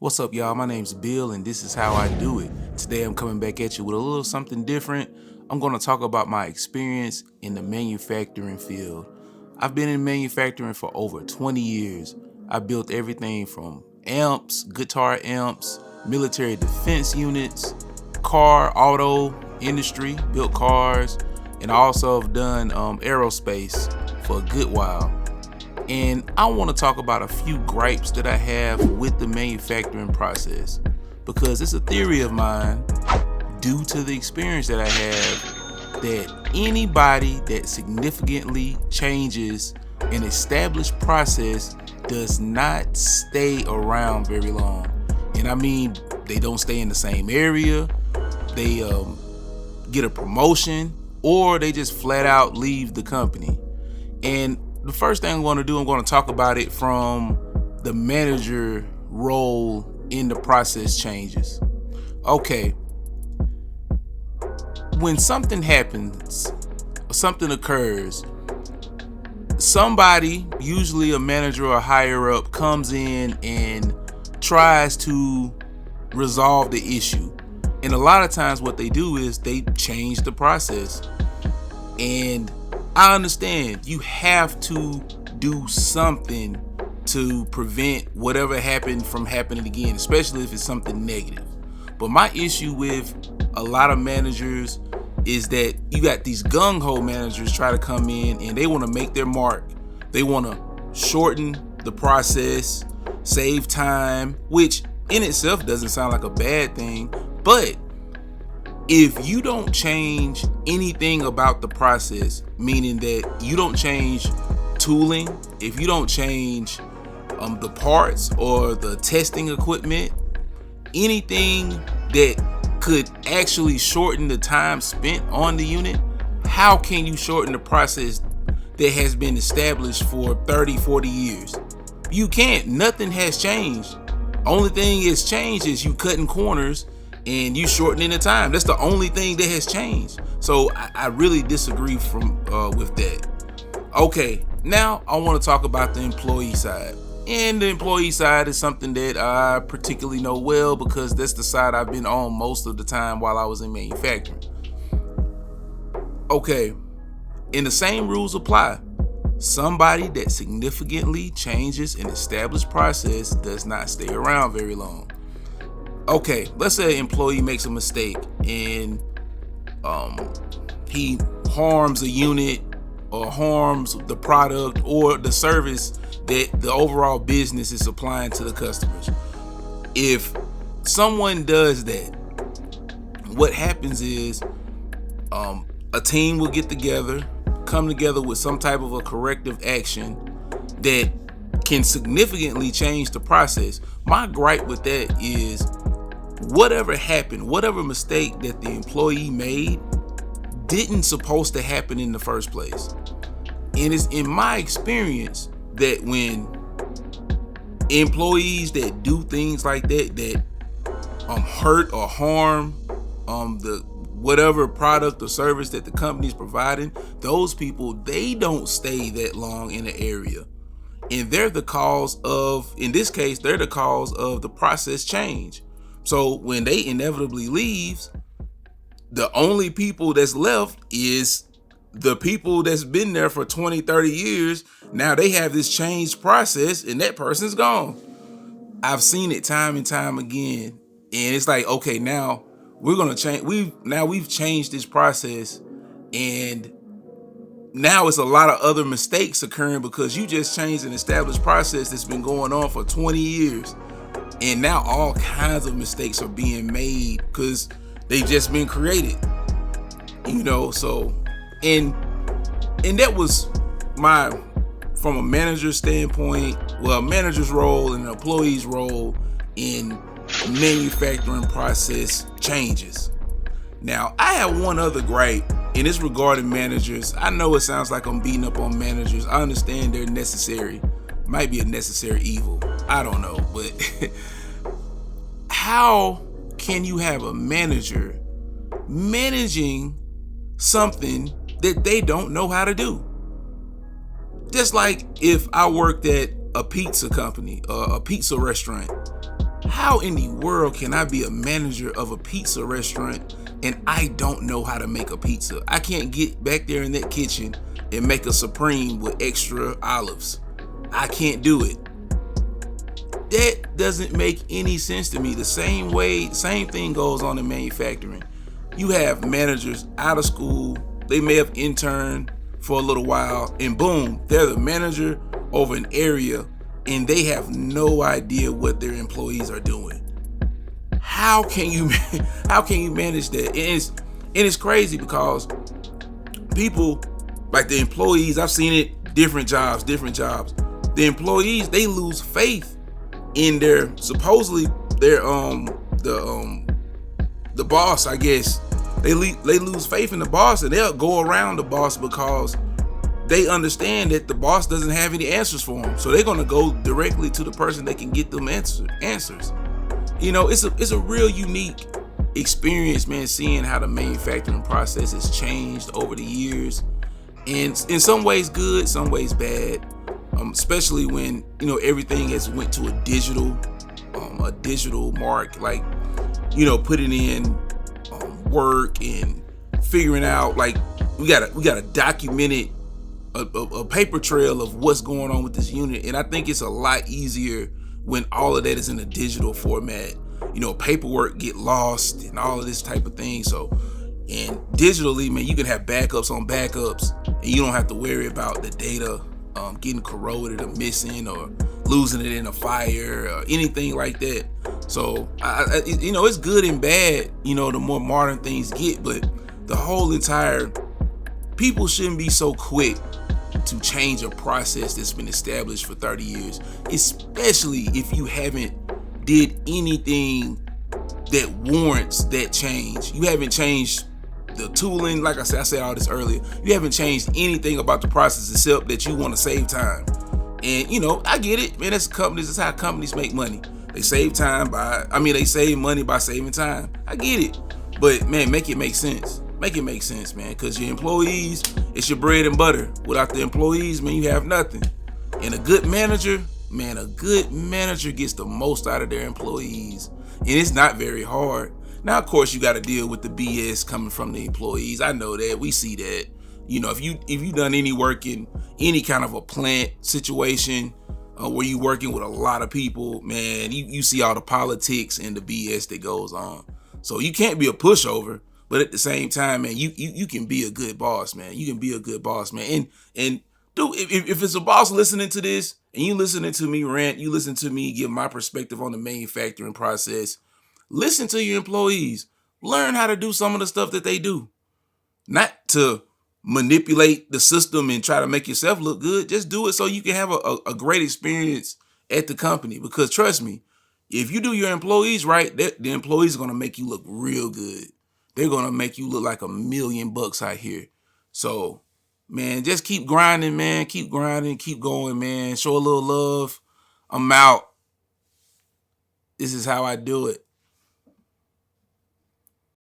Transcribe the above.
What's up, y'all? My name's Bill, and this is how I do it. Today, I'm coming back at you with a little something different. I'm going to talk about my experience in the manufacturing field. I've been in manufacturing for over 20 years. I built everything from amps, guitar amps, military defense units, auto industry, built cars, and I also have done aerospace for a good while. And I want to talk about a few gripes that I have with the manufacturing process because it's a theory of mine, due to the experience that I have, that anybody that significantly changes an established process does not stay around very long. And I mean, they don't stay in the same area, they get a promotion, or they just flat out leave the company. And the first thing I'm going to do, I'm going to talk about it from the manager role in the process changes. Okay, when something happens, something occurs, somebody, usually a manager or higher up, comes in and tries to resolve the issue. And a lot of times what they do is they change the process. And I understand you have to do something to prevent whatever happened from happening again, especially if it's something negative. But my issue with a lot of managers is that you got these gung-ho managers try to come in and they want to make their mark. They want to shorten the process, save time, which in itself doesn't sound like a bad thing. But if you don't change anything about the process, meaning that you don't change tooling, if you don't change the parts or the testing equipment, anything that could actually shorten the time spent on the unit, how can you shorten the process that has been established for 30, 40 years? You can't. Nothing has changed. Only thing that's changed is you cutting corners and you shortening the time. That's the only thing that has changed. So I really disagree with that. Okay, now I want to talk about the employee side. And the employee side is something that I particularly know well because that's the side I've been on most of the time while I was in manufacturing. Okay, and the same rules apply. Somebody that significantly changes an established process does not stay around very long. Okay, let's say an employee makes a mistake and he harms a unit or harms the product or the service that the overall business is supplying to the customers. If someone does that, what happens is a team will get together, come together with some type of a corrective action that can significantly change the process. My gripe with that is whatever happened, whatever mistake that the employee made didn't supposed to happen in the first place. And it's in my experience that when employees that do things like that hurt or harm the whatever product or service that the company's providing, those people, they don't stay that long in the area. And they're the cause of, in this case, they're the cause of the process change. So when they inevitably leaves, the only people that's left is the people that's been there for 20, 30 years. Now they have this changed process and that person's gone. I've seen it time and time again. And it's like, okay, now we're going to change. We've changed this process, and now it's a lot of other mistakes occurring because you just changed an established process that's been going on for 20 years. And now all kinds of mistakes are being made because they've just been created, so, and that was from a manager's standpoint, well, a manager's role and an employee's role in manufacturing process changes. Now, I have one other gripe, and it's regarding managers. I know it sounds like I'm beating up on managers. I understand they're necessary. Might be a necessary evil. I don't know, but how can you have a manager managing something that they don't know how to do? Just like if I worked at a pizza company, a pizza restaurant, How in the world can I be a manager of a pizza restaurant and I don't know how to make a pizza? I can't get back there in that kitchen and make a supreme with extra olives. I can't do it. That doesn't make any sense to me. The same thing goes on in manufacturing. You have managers out of school, they may have interned for a little while, and boom, they're the manager over an area and they have no idea what their employees are doing. How can you how can you manage that? And it's crazy because people, like the employees, I've seen it, different jobs. The employees, they lose faith in their supposedly their the boss, I guess. They lose faith in the boss, and they'll go around the boss because they understand that the boss doesn't have any answers for them. So they're gonna go directly to the person that can get them answers. It's a real unique experience, man, seeing how the manufacturing process has changed over the years, and in some ways good, some ways bad. Especially when everything has went to a digital mark, like putting in work and figuring out, like we gotta document it, a paper trail of what's going on with this unit. And I think it's a lot easier when all of that is in a digital format. Paperwork get lost and all of this type of thing. So, and digitally, man, you can have backups on backups, and you don't have to worry about the data getting corroded or missing or losing it in a fire or anything like that. So it's good and bad, the more modern things get, but the whole entire people shouldn't be so quick to change a process that's been established for 30 years, especially if you haven't did anything that warrants that change. You haven't changed the tooling, like I said all this earlier. You haven't changed anything about the process except that you want to save time. And I get it, man. That's how companies make money. They save they save money by saving time. I get it, but man, make it make sense. Make it make sense, man. Because your employees, it's your bread and butter. Without the employees, man, you have nothing. And a good manager gets the most out of their employees, and it's not very hard. Now, of course, you got to deal with the BS coming from the employees. I know that. We see that. If you done any work in any kind of a plant situation where you working with a lot of people, man, you see all the politics and the BS that goes on. So you can't be a pushover, but at the same time, man, you can be a good boss, man. You can be a good boss, man. And dude, if it's a boss listening to this and you listening to me rant, you listen to me give my perspective on the manufacturing process. Listen to your employees. Learn how to do some of the stuff that they do. Not to manipulate the system and try to make yourself look good. Just do it so you can have a great experience at the company. Because trust me, if you do your employees right, the employees are going to make you look real good. They're going to make you look like $1 million out here. So, man, just keep grinding, man. Keep grinding. Keep going, man. Show a little love. I'm out. This is how I do it.